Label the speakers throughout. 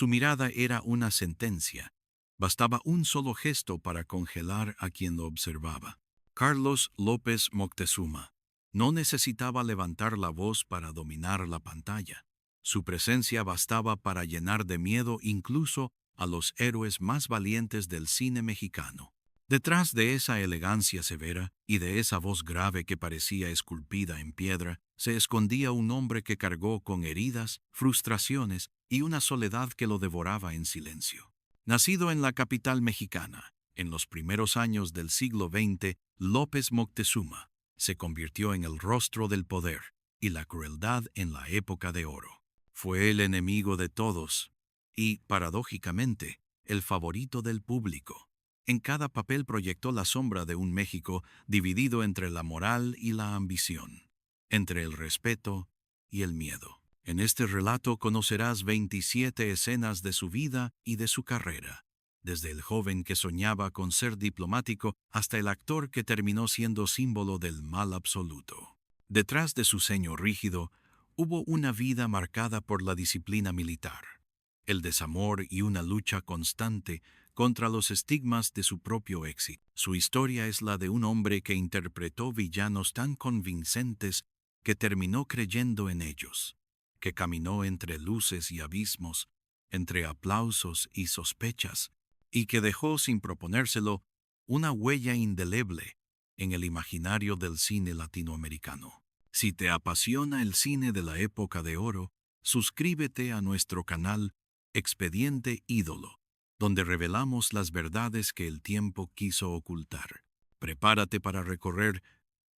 Speaker 1: Su mirada era una sentencia. Bastaba un solo gesto para congelar a quien lo observaba. Carlos López Moctezuma no necesitaba levantar la voz para dominar la pantalla. Su presencia bastaba para llenar de miedo incluso a los héroes más valientes del cine mexicano. Detrás de esa elegancia severa y de esa voz grave que parecía esculpida en piedra, se escondía un hombre que cargó con heridas, frustraciones y una soledad que lo devoraba en silencio. Nacido en la capital mexicana, en los primeros años del siglo XX, López Moctezuma se convirtió en el rostro del poder y la crueldad en la época de oro. Fue el enemigo de todos y, paradójicamente, el favorito del público. En cada papel proyectó la sombra de un México dividido entre la moral y la ambición, entre el respeto y el miedo. En este relato conocerás 27 escenas de su vida y de su carrera, desde el joven que soñaba con ser diplomático hasta el actor que terminó siendo símbolo del mal absoluto. Detrás de su ceño rígido, hubo una vida marcada por la disciplina militar, el desamor y una lucha constante contra los estigmas de su propio éxito. Su historia es la de un hombre que interpretó villanos tan convincentes que terminó creyendo en ellos, que caminó entre luces y abismos, entre aplausos y sospechas, y que dejó sin proponérselo una huella indeleble en el imaginario del cine latinoamericano. Si te apasiona el cine de la época de oro, suscríbete a nuestro canal Expediente Ídolo, donde revelamos las verdades que el tiempo quiso ocultar. Prepárate para recorrer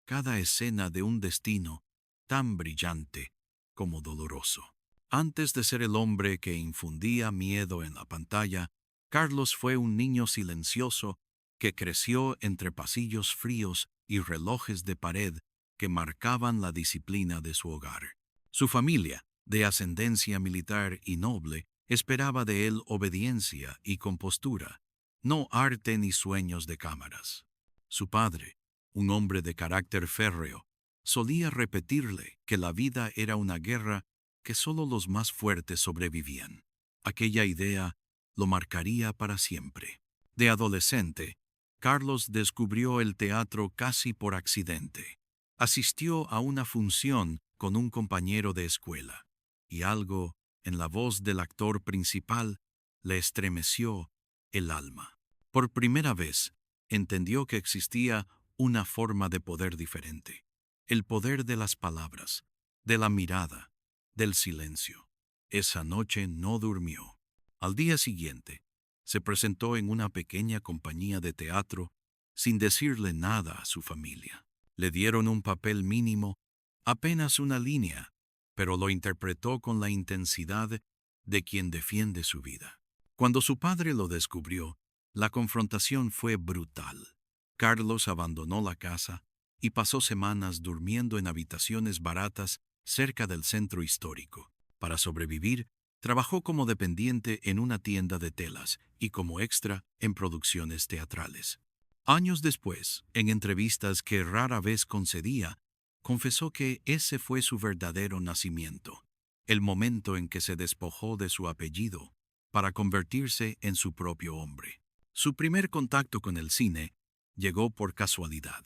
Speaker 1: cada escena de un destino tan brillante como doloroso. Antes de ser el hombre que infundía miedo en la pantalla, Carlos fue un niño silencioso que creció entre pasillos fríos y relojes de pared que marcaban la disciplina de su hogar. Su familia, de ascendencia militar y noble, esperaba de él obediencia y compostura, no arte ni sueños de cámaras. Su padre, un hombre de carácter férreo, solía repetirle que la vida era una guerra que solo los más fuertes sobrevivían. Aquella idea lo marcaría para siempre. De adolescente, Carlos descubrió el teatro casi por accidente. Asistió a una función con un compañero de escuela, y algo en la voz del actor principal le estremeció el alma. Por primera vez, entendió que existía una forma de poder diferente, el poder de las palabras, de la mirada, del silencio. Esa noche no durmió. Al día siguiente, se presentó en una pequeña compañía de teatro sin decirle nada a su familia. Le dieron un papel mínimo, apenas una línea, pero lo interpretó con la intensidad de quien defiende su vida. Cuando su padre lo descubrió, la confrontación fue brutal. Carlos abandonó la casa y pasó semanas durmiendo en habitaciones baratas cerca del centro histórico. Para sobrevivir, trabajó como dependiente en una tienda de telas y como extra en producciones teatrales. Años después, en entrevistas que rara vez concedía, confesó que ese fue su verdadero nacimiento, el momento en que se despojó de su apellido para convertirse en su propio hombre. Su primer contacto con el cine llegó por casualidad.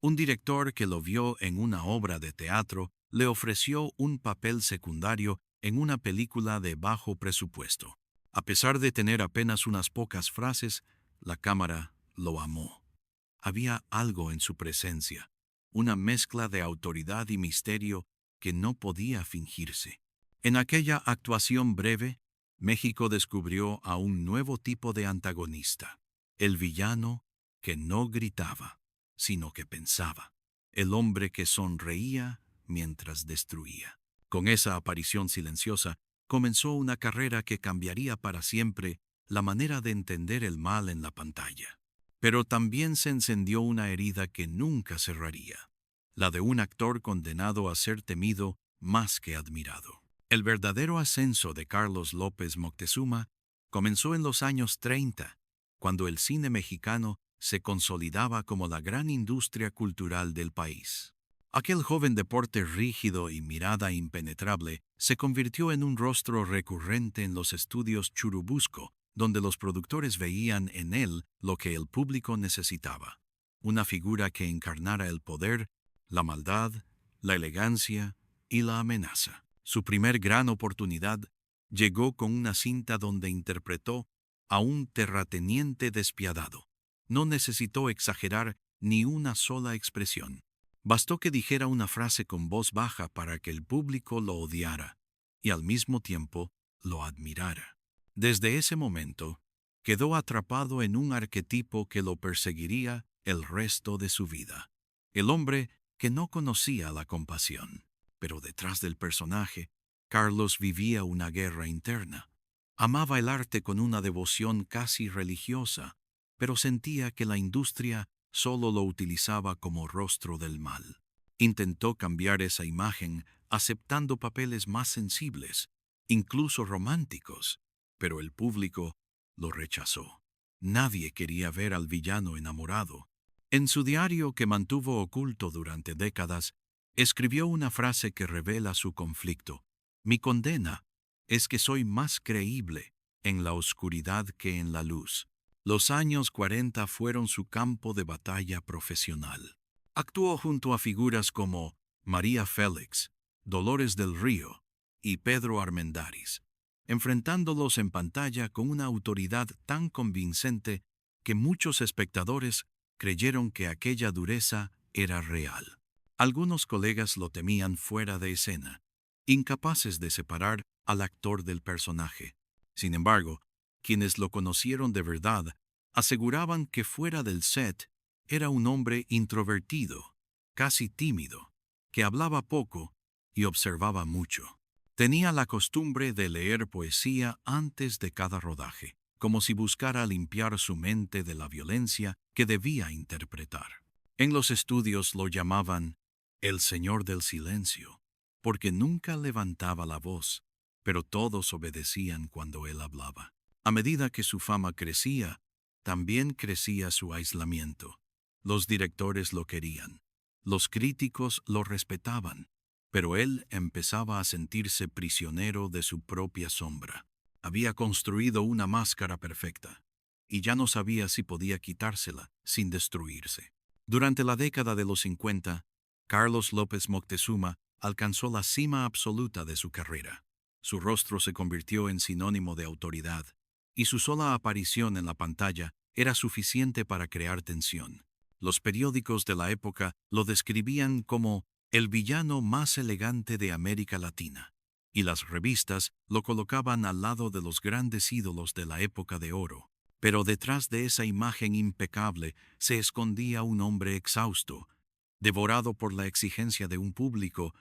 Speaker 1: Un director que lo vio en una obra de teatro le ofreció un papel secundario en una película de bajo presupuesto. A pesar de tener apenas unas pocas frases, la cámara lo amó. Había algo en su presencia, una mezcla de autoridad y misterio que no podía fingirse. En aquella actuación breve, México descubrió a un nuevo tipo de antagonista, el villano que no gritaba, sino que pensaba, el hombre que sonreía mientras destruía. Con esa aparición silenciosa, comenzó una carrera que cambiaría para siempre la manera de entender el mal en la pantalla. Pero también se encendió una herida que nunca cerraría, la de un actor condenado a ser temido más que admirado. El verdadero ascenso de Carlos López Moctezuma comenzó en los años 30, cuando el cine mexicano se consolidaba como la gran industria cultural del país. Aquel joven de porte rígido y mirada impenetrable se convirtió en un rostro recurrente en los estudios Churubusco, donde los productores veían en él lo que el público necesitaba. Una figura que encarnara el poder, la maldad, la elegancia y la amenaza. Su primer gran oportunidad llegó con una cinta donde interpretó a un terrateniente despiadado. No necesitó exagerar ni una sola expresión. Bastó que dijera una frase con voz baja para que el público lo odiara y al mismo tiempo lo admirara. Desde ese momento, quedó atrapado en un arquetipo que lo perseguiría el resto de su vida. El hombre que no conocía la compasión. Pero detrás del personaje, Carlos vivía una guerra interna. Amaba el arte con una devoción casi religiosa, pero sentía que la industria solo lo utilizaba como rostro del mal. Intentó cambiar esa imagen aceptando papeles más sensibles, incluso románticos, pero el público lo rechazó. Nadie quería ver al villano enamorado. En su diario, que mantuvo oculto durante décadas, escribió una frase que revela su conflicto. Mi condena es que soy más creíble en la oscuridad que en la luz. Los años 40 fueron su campo de batalla profesional. Actuó junto a figuras como María Félix, Dolores del Río y Pedro Armendáriz, enfrentándolos en pantalla con una autoridad tan convincente que muchos espectadores creyeron que aquella dureza era real. Algunos colegas lo temían fuera de escena, incapaces de separar al actor del personaje. Sin embargo, quienes lo conocieron de verdad aseguraban que fuera del set era un hombre introvertido, casi tímido, que hablaba poco y observaba mucho. Tenía la costumbre de leer poesía antes de cada rodaje, como si buscara limpiar su mente de la violencia que debía interpretar. En los estudios lo llamaban el Señor del Silencio, porque nunca levantaba la voz, pero todos obedecían cuando él hablaba. A medida que su fama crecía, también crecía su aislamiento. Los directores lo querían, los críticos lo respetaban, pero él empezaba a sentirse prisionero de su propia sombra. Había construido una máscara perfecta, y ya no sabía si podía quitársela sin destruirse. Durante la década de los 50, Carlos López Moctezuma alcanzó la cima absoluta de su carrera. Su rostro se convirtió en sinónimo de autoridad, y su sola aparición en la pantalla era suficiente para crear tensión. Los periódicos de la época lo describían como el villano más elegante de América Latina, y las revistas lo colocaban al lado de los grandes ídolos de la época de oro. Pero detrás de esa imagen impecable se escondía un hombre exhausto, devorado por la exigencia de un público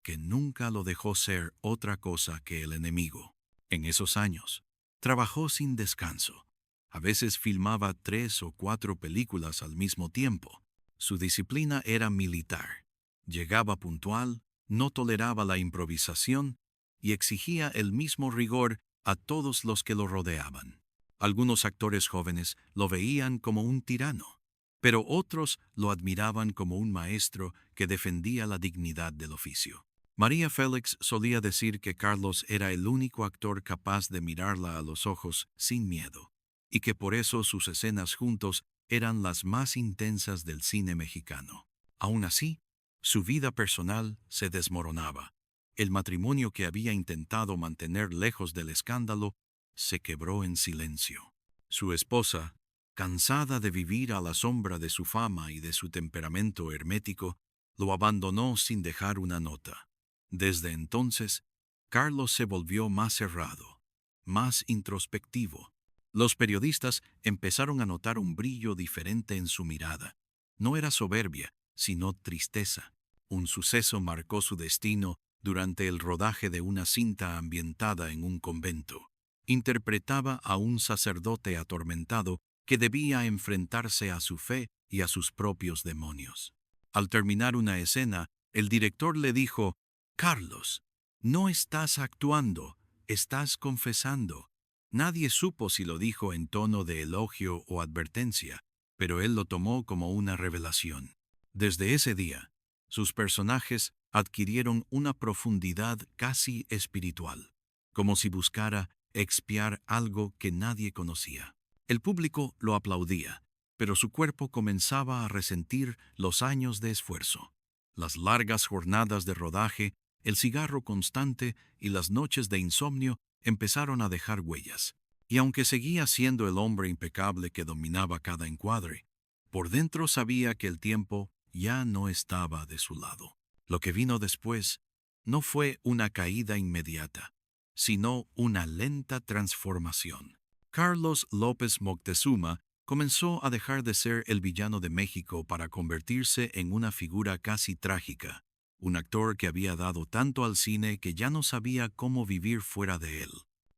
Speaker 1: que nunca lo dejó ser otra cosa que el enemigo. En esos años, trabajó sin descanso. A veces filmaba 3 o 4 películas al mismo tiempo. Su disciplina era militar. Llegaba puntual, no toleraba la improvisación y exigía el mismo rigor a todos los que lo rodeaban. Algunos actores jóvenes lo veían como un tirano, pero otros lo admiraban como un maestro que defendía la dignidad del oficio. María Félix solía decir que Carlos era el único actor capaz de mirarla a los ojos sin miedo, y que por eso sus escenas juntos eran las más intensas del cine mexicano. Aún así, su vida personal se desmoronaba. El matrimonio que había intentado mantener lejos del escándalo se quebró en silencio. Su esposa, cansada de vivir a la sombra de su fama y de su temperamento hermético, lo abandonó sin dejar una nota. Desde entonces, Carlos se volvió más cerrado, más introspectivo. Los periodistas empezaron a notar un brillo diferente en su mirada. No era soberbia, sino tristeza. Un suceso marcó su destino durante el rodaje de una cinta ambientada en un convento. Interpretaba a un sacerdote atormentado que debía enfrentarse a su fe y a sus propios demonios. Al terminar una escena, el director le dijo: «Carlos, no estás actuando, estás confesando». Nadie supo si lo dijo en tono de elogio o advertencia, pero él lo tomó como una revelación. Desde ese día, Sus personajes adquirieron una profundidad casi espiritual, como si buscara expiar algo que nadie conocía. El público lo aplaudía, pero su cuerpo comenzaba a resentir los años de esfuerzo. Las largas jornadas de rodaje, el cigarro constante y las noches de insomnio empezaron a dejar huellas. Y aunque seguía siendo el hombre impecable que dominaba cada encuadre, por dentro sabía que el tiempo ya no estaba de su lado. Lo que vino después no fue una caída inmediata, sino una lenta transformación. Carlos López Moctezuma comenzó a dejar de ser el villano de México para convertirse en una figura casi trágica, un actor que había dado tanto al cine que ya no sabía cómo vivir fuera de él.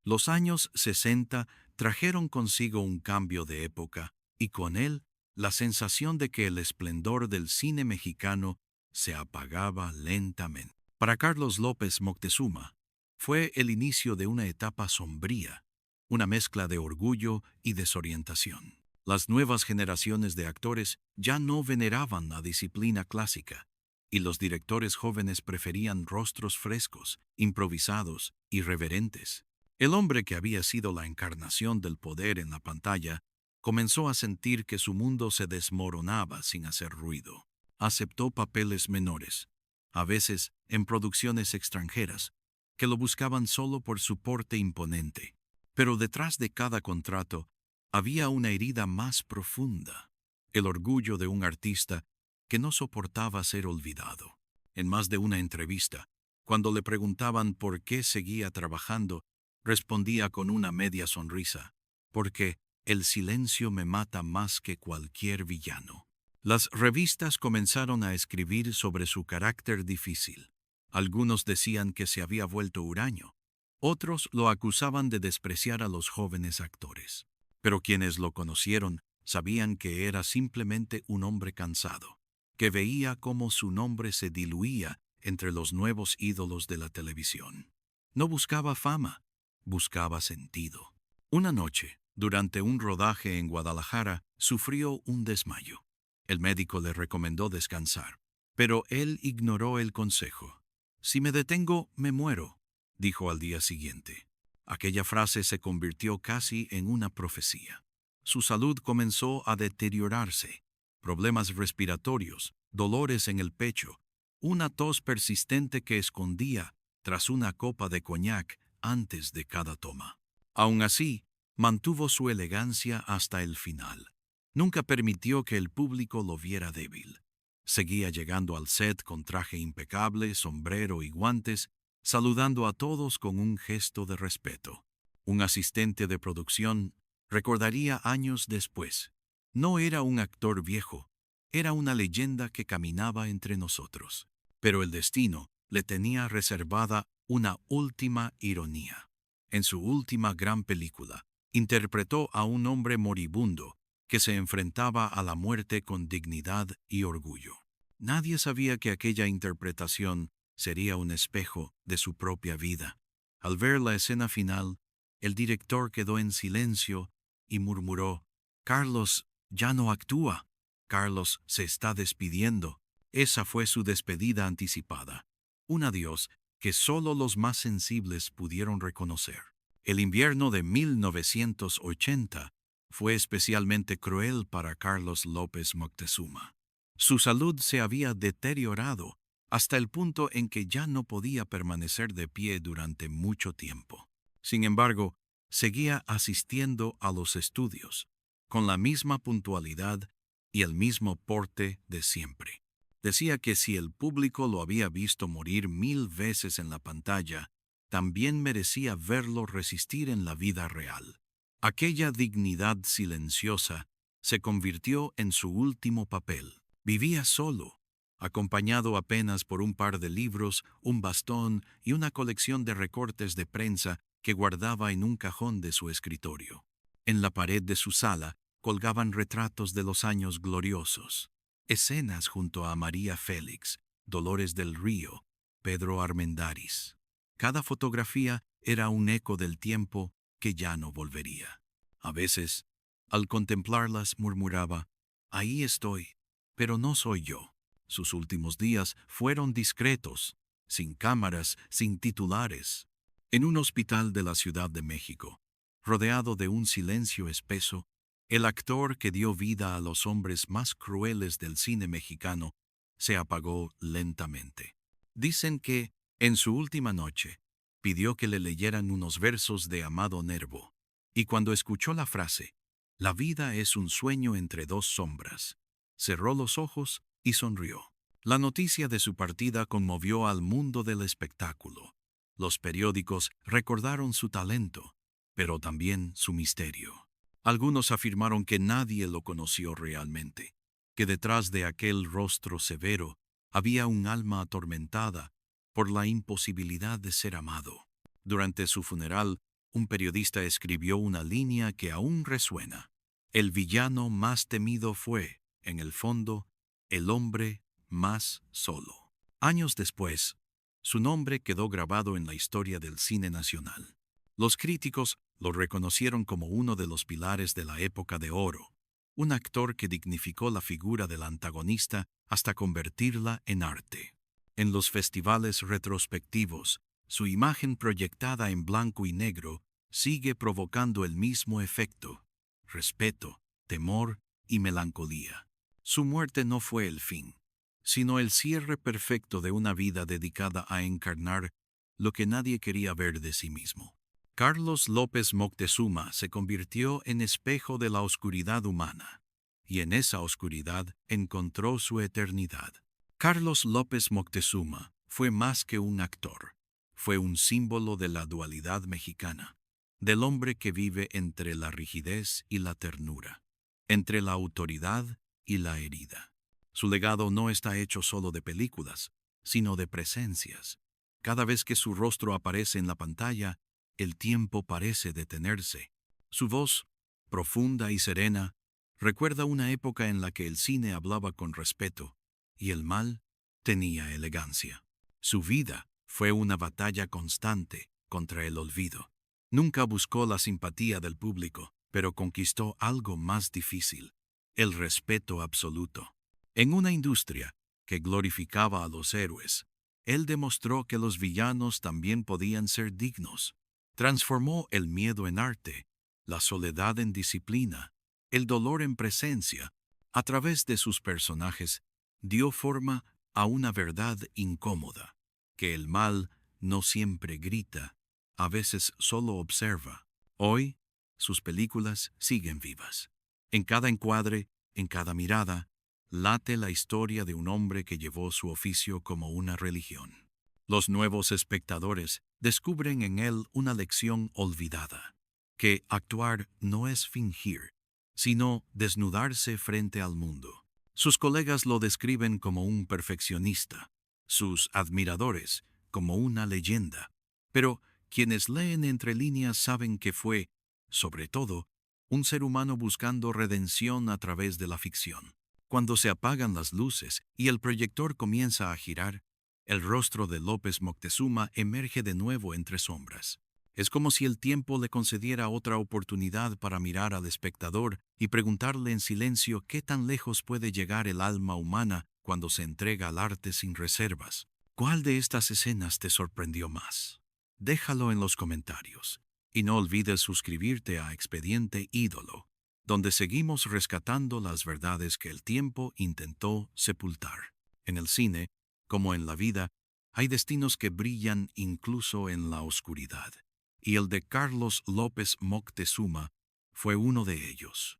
Speaker 1: Los años 60 trajeron consigo un cambio de época y con él la sensación de que el esplendor del cine mexicano se apagaba lentamente. Para Carlos López Moctezuma, fue el inicio de una etapa sombría, una mezcla de orgullo y desorientación. Las nuevas generaciones de actores ya no veneraban la disciplina clásica, y los directores jóvenes preferían rostros frescos, improvisados, irreverentes. El hombre que había sido la encarnación del poder en la pantalla comenzó a sentir que su mundo se desmoronaba sin hacer ruido. Aceptó papeles menores, a veces en producciones extranjeras, que lo buscaban solo por su porte imponente. Pero detrás de cada contrato había una herida más profunda, el orgullo de un artista que no soportaba ser olvidado. En más de una entrevista, cuando le preguntaban por qué seguía trabajando, respondía con una media sonrisa: porque el silencio me mata más que cualquier villano. Las revistas comenzaron a escribir sobre su carácter difícil. Algunos decían que se había vuelto huraño. Otros lo acusaban de despreciar a los jóvenes actores. Pero quienes lo conocieron sabían que era simplemente un hombre cansado, que veía cómo su nombre se diluía entre los nuevos ídolos de la televisión. No buscaba fama, buscaba sentido. Una noche, durante un rodaje en Guadalajara, sufrió un desmayo. El médico le recomendó descansar, pero él ignoró el consejo. «Si me detengo, me muero», dijo al día siguiente. Aquella frase se convirtió casi en una profecía. Su salud comenzó a deteriorarse. Problemas respiratorios, dolores en el pecho, una tos persistente que escondía tras una copa de coñac antes de cada toma. Aun así, mantuvo su elegancia hasta el final. Nunca permitió que el público lo viera débil. Seguía llegando al set con traje impecable, sombrero y guantes, saludando a todos con un gesto de respeto. Un asistente de producción recordaría años después: no era un actor viejo, era una leyenda que caminaba entre nosotros. Pero el destino le tenía reservada una última ironía. En su última gran película, interpretó a un hombre moribundo que se enfrentaba a la muerte con dignidad y orgullo. Nadie sabía que aquella interpretación sería un espejo de su propia vida. Al ver la escena final, el director quedó en silencio y murmuró: «Carlos ya no actúa. Carlos se está despidiendo». Esa fue su despedida anticipada. Un adiós que solo los más sensibles pudieron reconocer. El invierno de 1980 fue especialmente cruel para Carlos López Moctezuma. Su salud se había deteriorado hasta el punto en que ya no podía permanecer de pie durante mucho tiempo. Sin embargo, seguía asistiendo a los estudios, con la misma puntualidad y el mismo porte de siempre. Decía que si el público lo había visto morir 1000 veces en la pantalla, también merecía verlo resistir en la vida real. Aquella dignidad silenciosa se convirtió en su último papel. Vivía solo, acompañado apenas por un par de libros, un bastón y una colección de recortes de prensa que guardaba en un cajón de su escritorio. En la pared de su sala colgaban retratos de los años gloriosos, escenas junto a María Félix, Dolores del Río, Pedro Armendáriz. Cada fotografía era un eco del tiempo que ya no volvería. A veces, al contemplarlas, murmuraba: «Ahí estoy, pero no soy yo». Sus últimos días fueron discretos, sin cámaras, sin titulares. En un hospital de la Ciudad de México, rodeado de un silencio espeso, el actor que dio vida a los hombres más crueles del cine mexicano se apagó lentamente. Dicen que, en su última noche, pidió que le leyeran unos versos de Amado Nervo, y cuando escuchó la frase, «La vida es un sueño entre dos sombras», cerró los ojos y sonrió. La noticia de su partida conmovió al mundo del espectáculo. Los periódicos recordaron su talento, pero también su misterio. Algunos afirmaron que nadie lo conoció realmente, que detrás de aquel rostro severo había un alma atormentada por la imposibilidad de ser amado. Durante su funeral, un periodista escribió una línea que aún resuena. El villano más temido fue, en el fondo, el hombre más solo. Años después, su nombre quedó grabado en la historia del cine nacional. Los críticos lo reconocieron como uno de los pilares de la época de oro, un actor que dignificó la figura del antagonista hasta convertirla en arte. En los festivales retrospectivos, su imagen proyectada en blanco y negro sigue provocando el mismo efecto: respeto, temor y melancolía. Su muerte no fue el fin, sino el cierre perfecto de una vida dedicada a encarnar lo que nadie quería ver de sí mismo. Carlos López Moctezuma se convirtió en espejo de la oscuridad humana, y en esa oscuridad encontró su eternidad. Carlos López Moctezuma fue más que un actor, fue un símbolo de la dualidad mexicana, del hombre que vive entre la rigidez y la ternura, entre la autoridad y la herida. Su legado no está hecho solo de películas, sino de presencias. Cada vez que su rostro aparece en la pantalla, el tiempo parece detenerse. Su voz, profunda y serena, recuerda una época en la que el cine hablaba con respeto y el mal tenía elegancia. Su vida fue una batalla constante contra el olvido. Nunca buscó la simpatía del público, pero conquistó algo más difícil: el respeto absoluto. En una industria que glorificaba a los héroes, él demostró que los villanos también podían ser dignos. Transformó el miedo en arte, la soledad en disciplina, el dolor en presencia. A través de sus personajes, dio forma a una verdad incómoda: que el mal no siempre grita, a veces solo observa. Hoy, sus películas siguen vivas. En cada encuadre, en cada mirada, late la historia de un hombre que llevó su oficio como una religión. Los nuevos espectadores descubren en él una lección olvidada: que actuar no es fingir, sino desnudarse frente al mundo. Sus colegas lo describen como un perfeccionista, sus admiradores como una leyenda, pero quienes leen entre líneas saben que fue, sobre todo, un ser humano buscando redención a través de la ficción. Cuando se apagan las luces y el proyector comienza a girar, el rostro de López Moctezuma emerge de nuevo entre sombras. Es como si el tiempo le concediera otra oportunidad para mirar al espectador y preguntarle en silencio qué tan lejos puede llegar el alma humana cuando se entrega al arte sin reservas. ¿Cuál de estas escenas te sorprendió más? Déjalo en los comentarios. Y no olvides suscribirte a Expediente Ídolo, donde seguimos rescatando las verdades que el tiempo intentó sepultar. En el cine, como en la vida, hay destinos que brillan incluso en la oscuridad, y el de Carlos López Moctezuma fue uno de ellos.